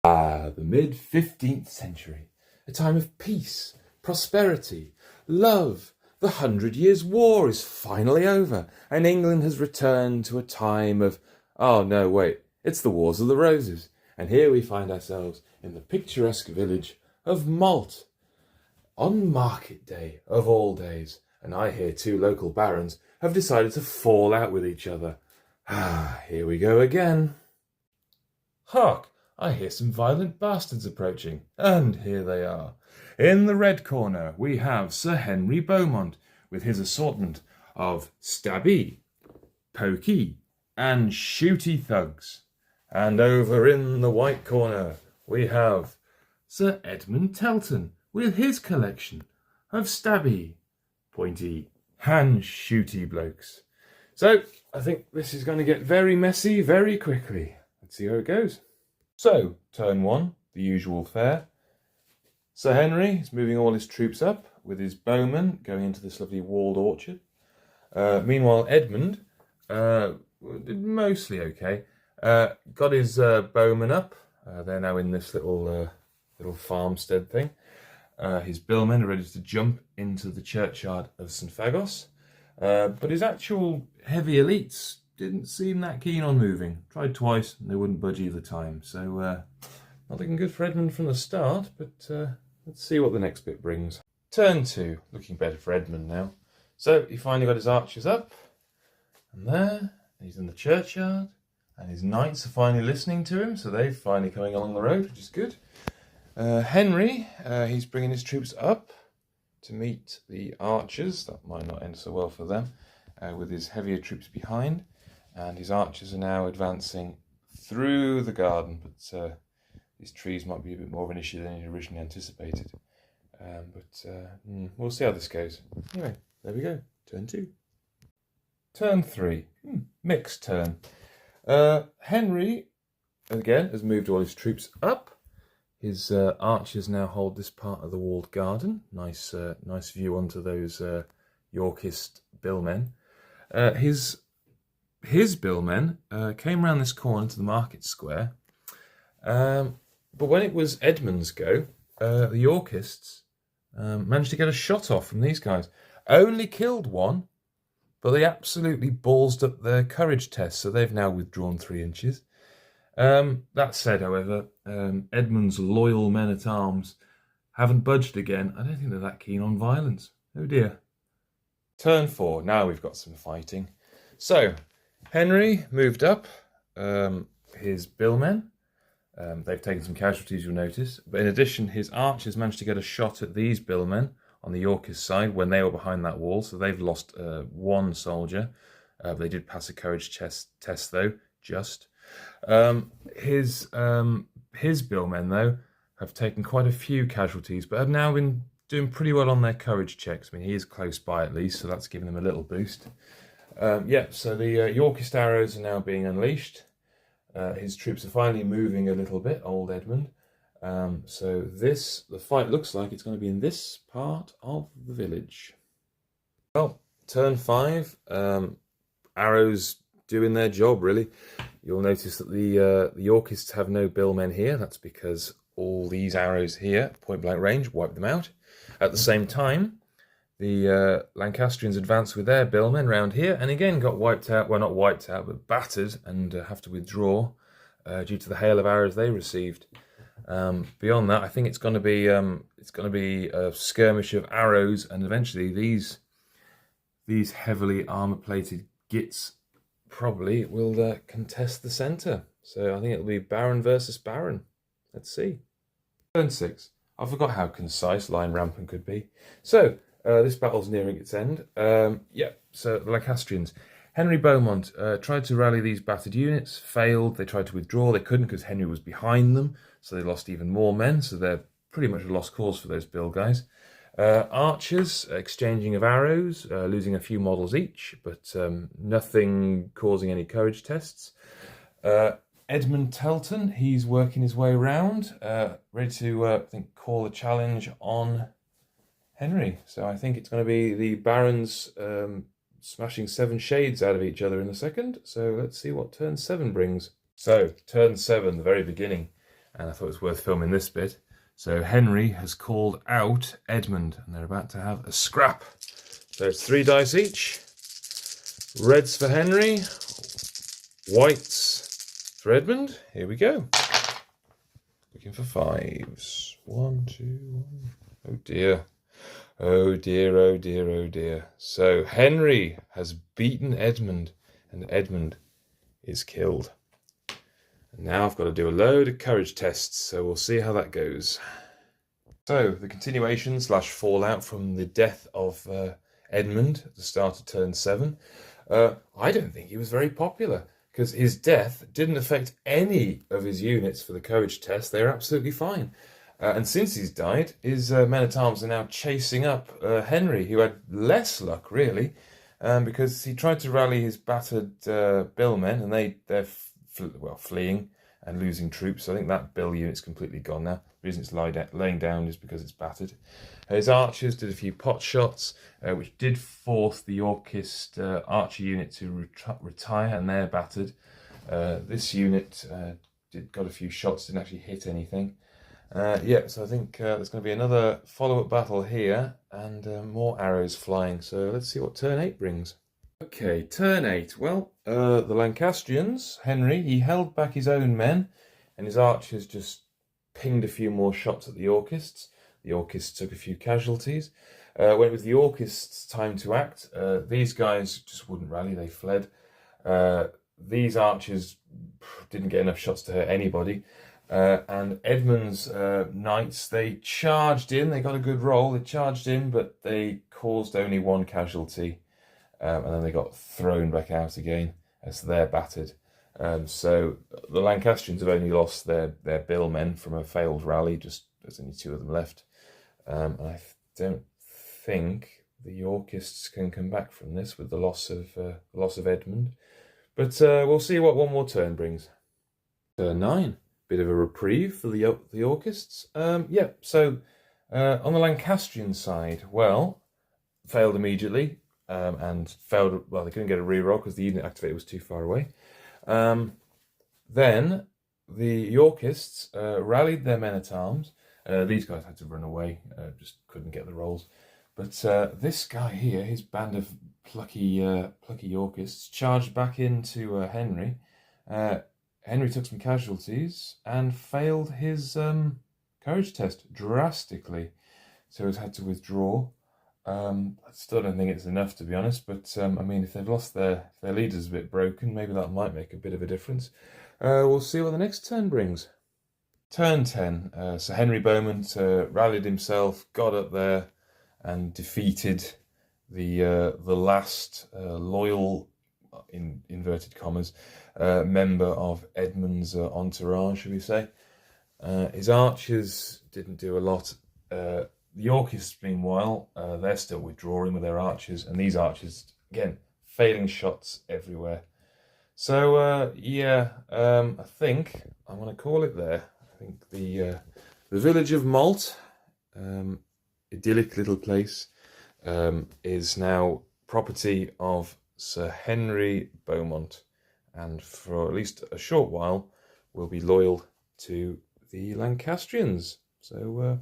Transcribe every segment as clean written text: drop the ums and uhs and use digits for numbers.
The mid-15th century, a time of peace, prosperity, love. The 100 Years' War is finally over, and England has returned to a time of... Oh, no, wait, it's the Wars of the Roses. And here we find ourselves in the picturesque village of Malt, on market day of all days, and I hear two local barons have decided to fall out with each other. Here we go again. Hark! I hear some violent bastards approaching, and here they are. In the red corner, we have Sir Henry Beaumont, with his assortment of stabby, pokey, and shooty thugs. And over in the white corner, we have Sir Edmund Telton, with his collection of stabby, pointy, and shooty blokes. So, I think this is going to get very messy very quickly. Let's see how it goes. So, turn one, the usual fare. Sir Henry is moving all his troops up, with his bowmen going into this lovely walled orchard. Meanwhile, Edmund did mostly okay. Got his bowmen up. They're now in this little farmstead thing. His billmen are ready to jump into the churchyard of St Fagos. But his actual heavy elites didn't seem that keen on moving. Tried twice and they wouldn't budge either time. So not looking good for Edmund from the start, but let's see what the next bit brings. Turn two, looking better for Edmund now. So he finally got his archers up, and there, he's in the churchyard, and his knights are finally listening to him, so they're finally coming along the road, which is good. Henry, he's bringing his troops up to meet the archers. That might not end so well for them, with his heavier troops behind. And his archers are now advancing through the garden, but these trees might be a bit more of an issue than he originally anticipated. We'll see how this goes. Anyway, there we go. Turn two. Turn three. Mixed turn. Henry, again, has moved all his troops up. His archers now hold this part of the walled garden. Nice view onto those Yorkist billmen. His billmen came round this corner to the market square. But when it was Edmund's go, the Yorkists managed to get a shot off from these guys. Only killed one, but they absolutely ballsed up their courage test, so they've now withdrawn 3 inches. That said, however, Edmund's loyal men-at-arms haven't budged again. I don't think they're that keen on violence. Oh dear. Turn four. Now we've got some fighting. So, Henry moved up his billmen. They've taken some casualties, you'll notice. But in addition, his archers managed to get a shot at these billmen on the Yorkist side when they were behind that wall. So they've lost 1 soldier. They did pass a courage test though, just. His billmen, though, have taken quite a few casualties, but have now been doing pretty well on their courage checks. I mean, he is close by at least, so that's giving him a little boost. So the Yorkist arrows are now being unleashed. His troops are finally moving a little bit, old Edmund. So the fight looks like it's going to be in this part of the village. Well, turn 5, arrows doing their job, really. You'll notice that the Yorkists have no billmen here. That's because all these arrows here, point blank range, wipe them out. At the same time, the Lancastrians advanced with their billmen round here, and again got wiped out. Well, not wiped out, but battered, and have to withdraw due to the hail of arrows they received. Beyond that, I think it's going to be a skirmish of arrows, and eventually these heavily armor-plated gits probably will contest the centre. So I think it'll be Baron versus Baron. Let's see. Turn 6. I forgot how concise Lion Rampant could be. So this battle's nearing its end. So the Lancastrians. Henry Beaumont tried to rally these battered units, failed. They tried to withdraw. They couldn't because Henry was behind them, so they lost even more men. So they're pretty much a lost cause for those Bill guys. Archers, exchanging of arrows, losing a few models each, but nothing causing any courage tests. Edmund Telton, he's working his way around, ready to, I think, call a challenge on Henry. So I think it's going to be the Barons smashing 7 shades out of each other in a second. So let's see what turn 7 brings. So, turn 7, the very beginning. and I thought it was worth filming this bit. So Henry has called out Edmund, and they're about to have a scrap. So it's 3 dice each. Reds for Henry, whites for Edmund. Here we go. Looking for 5s. 1, 2, 1. Oh dear. Oh dear, oh dear, oh dear. So Henry has beaten Edmund, and Edmund is killed. And now I've got to do a load of courage tests, so we'll see how that goes. So the continuation / fallout from the death of Edmund at the start of turn 7. I don't think he was very popular, because his death didn't affect any of his units for the courage test. They're absolutely fine. And since he's died, his men-at-arms are now chasing up Henry, who had less luck, really, because he tried to rally his battered billmen, and they're fleeing and losing troops. So I think that bill unit's completely gone now. The reason it's laying down is because it's battered. His archers did a few pot shots, which did force the Yorkist archer unit to retire, and they're battered. This unit got a few shots, didn't actually hit anything. So I think there's going to be another follow-up battle here, and more arrows flying. So let's see what turn 8 brings. Okay, turn 8. Well, the Lancastrians, Henry, he held back his own men, and his archers just pinged a few more shots at the Yorkists. The Yorkists took a few casualties. When it was the Yorkists' time to act, these guys just wouldn't rally, they fled. These archers didn't get enough shots to hurt anybody. And Edmund's knights, they charged in, they got a good roll, they charged in, but they caused only 1 casualty. And then they got thrown back out again, as they're battered. So the Lancastrians have only lost their billmen from a failed rally, just there's only 2 of them left. And I don't think the Yorkists can come back from this with the loss of Edmund. But we'll see what one more turn brings. Turn 9. Bit of a reprieve for the Yorkists. So on the Lancastrian side, well, failed immediately, and failed, well, they couldn't get a reroll because the unit activator was too far away. Then the Yorkists rallied their men-at-arms. These guys had to run away, just couldn't get the rolls. But this guy here, his band of plucky Yorkists, charged back into Henry. Henry took some casualties and failed his courage test drastically, so he's had to withdraw. I still don't think it's enough, to be honest, but I mean, if they've lost their leaders a bit broken, maybe that might make a bit of a difference. We'll see what the next turn brings. Turn 10, Sir Henry Beaumont rallied himself, got up there, and defeated the last loyal, in inverted commas, member of Edmund's entourage, should we say. His archers didn't do a lot. The Yorkists, meanwhile, they're still withdrawing with their archers, and these archers, again, failing shots everywhere. So, I think I'm going to call it there. I think the village of Malt, idyllic little place, is now property of Sir Henry Beaumont, and for at least a short while will be loyal to the Lancastrians. So,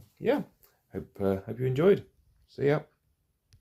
hope you enjoyed. See ya.